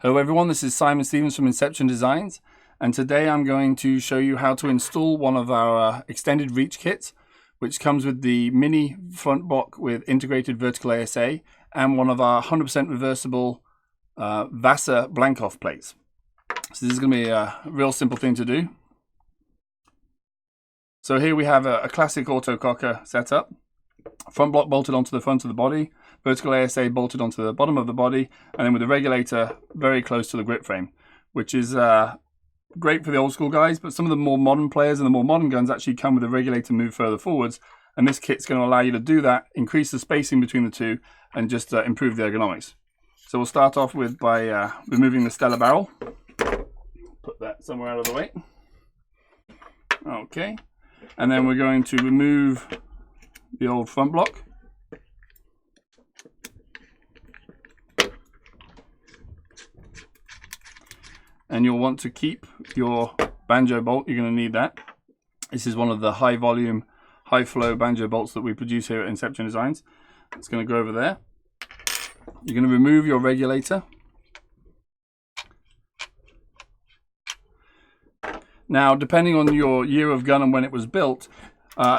Hello everyone, this is Simon Stevens from Inception Designs, and today I'm going to show you how to install one of our extended reach kits, which comes with the mini front block with integrated vertical ASA and one of our 100% reversible VASA blank off plates. So this is going to be a real simple thing to do. So here we have a classic autococker setup. Front block bolted onto the front of the body, vertical ASA bolted onto the bottom of the body, and then with the regulator very close to the grip frame, which is great for the old school guys, but some of the more modern players and the more modern guns actually come with the regulator moved further forwards, and this kit's going to allow you to do that, increase the spacing between the two, and just improve the ergonomics. So we'll start off with by removing the Stella barrel. Put that somewhere out of the way. Okay, and then we're going to remove the old front block. And you'll want to keep your banjo bolt. You're going to need that. This is one of the high volume, high flow banjo bolts that we produce here at Inception Designs. It's going to go over there. You're going to remove your regulator. Now, depending on your year of gun and when it was built,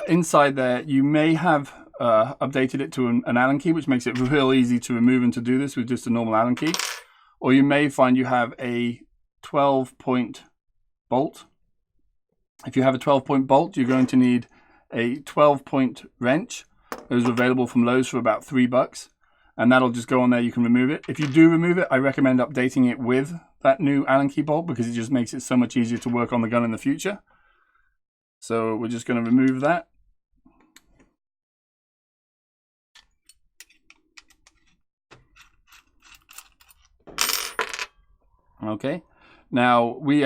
inside there you may have updated it to an Allen key, which makes it real easy to remove and to do this with just a normal Allen key. Or you may find you have a 12-point bolt. If you have a 12-point bolt, you're going to need a 12-point wrench. Those are available from Lowe's for about $3, and that'll just go on there. You can remove it. If you do remove it, I recommend updating it with that new Allen key bolt because it just makes it so much easier to work on the gun in the future. So we're just going to remove that. Okay, now we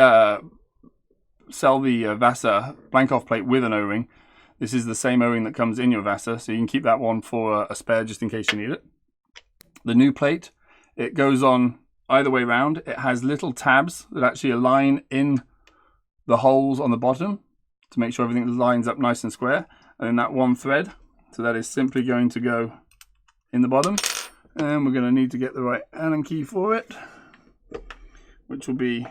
sell the VASA blank off plate with an O-ring. This is the same O-ring that comes in your VASA, so you can keep that one for a spare just in case you need it. The new plate, it goes on either way round. It has little tabs that actually align in the holes on the bottom to make sure everything lines up nice and square, and then that one thread, so that is simply going to go in the bottom, and we're going to need to get the right Allen key for it, which will be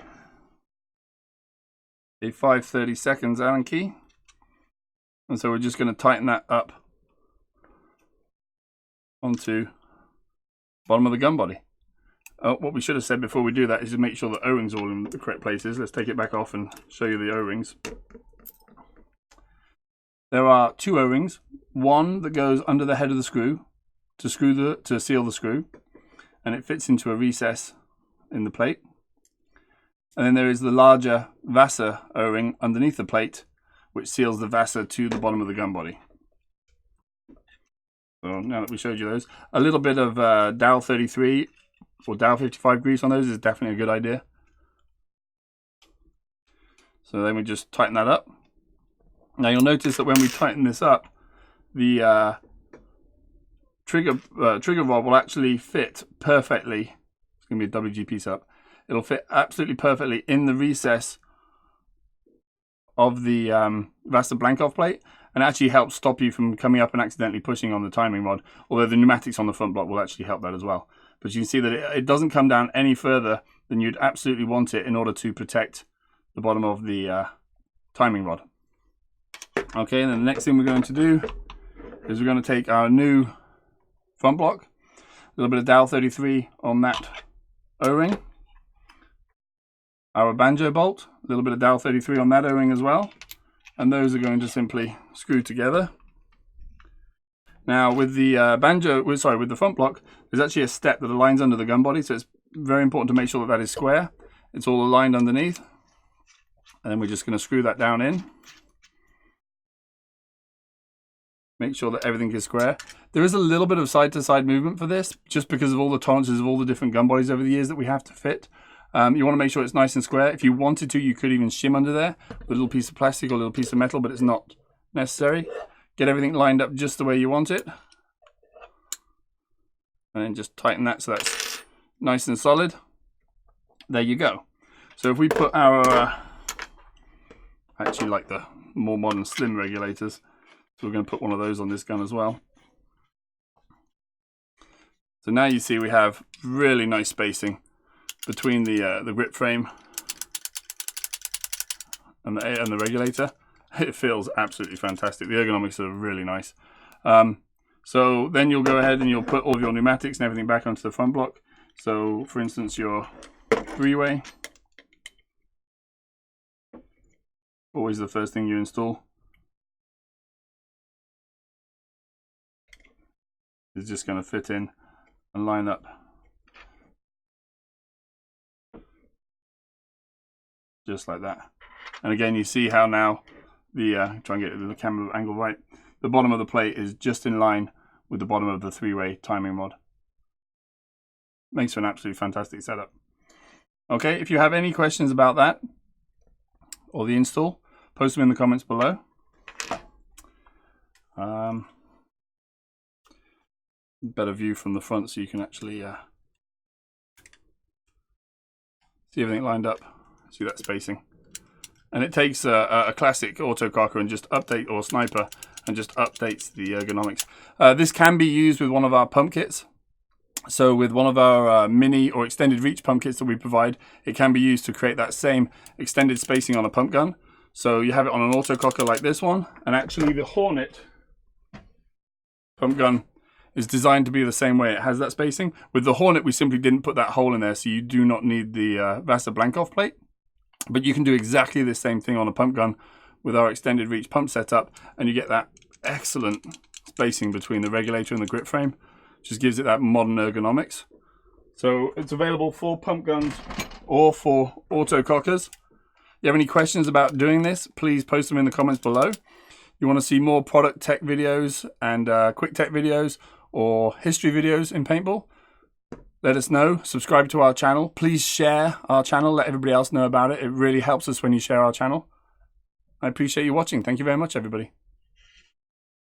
a 5/32 Allen key, and so we're just going to tighten that up onto the bottom of the gun body. What we should have said before we do that is to make sure the O-rings are all in the correct places. Let's take it back off and show you the O-rings. There are two O-rings, one that goes under the head of the screw to seal the screw, and it fits into a recess in the plate. And then there is the larger VASA O-ring underneath the plate, which seals the VASA to the bottom of the gun body. So now that we showed you those, a little bit of Dow 33 or Dow 55 grease on those is definitely a good idea. So then we just tighten that up. Now you'll notice that when we tighten this up, the trigger rod will actually fit perfectly. It's going to be a WGP setup. It'll fit absolutely perfectly in the recess of the VASA blank off plate, and actually helps stop you from coming up and accidentally pushing on the timing rod, although the pneumatics on the front block will actually help that as well. But you can see that it doesn't come down any further than you'd absolutely want it in order to protect the bottom of the timing rod. Okay, and then the next thing we're going to do is we're going to take our new front block, a little bit of Dow 33 on that O-ring, our banjo bolt, a little bit of Dow 33 on that O-ring as well, and those are going to simply screw together. Now with the with the front block, there's actually a step that aligns under the gun body, so it's very important to make sure that that is square. It's all aligned underneath, and then we're just going to screw that down in. Make sure that everything is square. There is a little bit of side-to-side movement for this, just because of all the tolerances of all the different gun bodies over the years that we have to fit. You want to make sure it's nice and square. If you wanted to, you could even shim under there with a little piece of plastic or a little piece of metal, but it's not necessary. Get everything lined up just the way you want it. And then just tighten that so that's nice and solid. There you go. So if we put our, I actually like the more modern slim regulators, so we're going to put one of those on this gun as well. So now you see we have really nice spacing between the grip frame and the regulator. It feels absolutely fantastic. The ergonomics are really nice. So then you'll go ahead and you'll put all of your pneumatics and everything back onto the front block. So for instance, your three-way, always the first thing you install, is just going to fit in and line up just like that. And again, you see how now the try and get the camera angle right, the bottom of the plate is just in line with the bottom of the three-way timing mod. Makes for an absolutely fantastic setup. Okay, if you have any questions about that or the install, post them in the comments below. Better view from the front so you can actually see everything lined up. See that spacing. And it takes a classic Autococker and just update, or sniper, and just updates the ergonomics. This can be used with one of our pump kits. So with one of our mini or extended reach pump kits that we provide, it can be used to create that same extended spacing on a pump gun. So you have it on an Autococker like this one, and actually the Hornet pump gun is designed to be the same way. It has that spacing. With the Hornet, we simply didn't put that hole in there, so you do not need the VASA blank-off plate. But you can do exactly the same thing on a pump gun with our extended reach pump setup, and you get that excellent spacing between the regulator and the grip frame. Just gives it that modern ergonomics. So it's available for pump guns or for Autocockers. If you have any questions about doing this, please post them in the comments below. You want to see more product tech videos and quick tech videos or history videos in paintball, let us know. Subscribe to our channel. Please share our channel. Let everybody else know about it. It really helps us when you share our channel. I appreciate you watching. Thank you very much, everybody.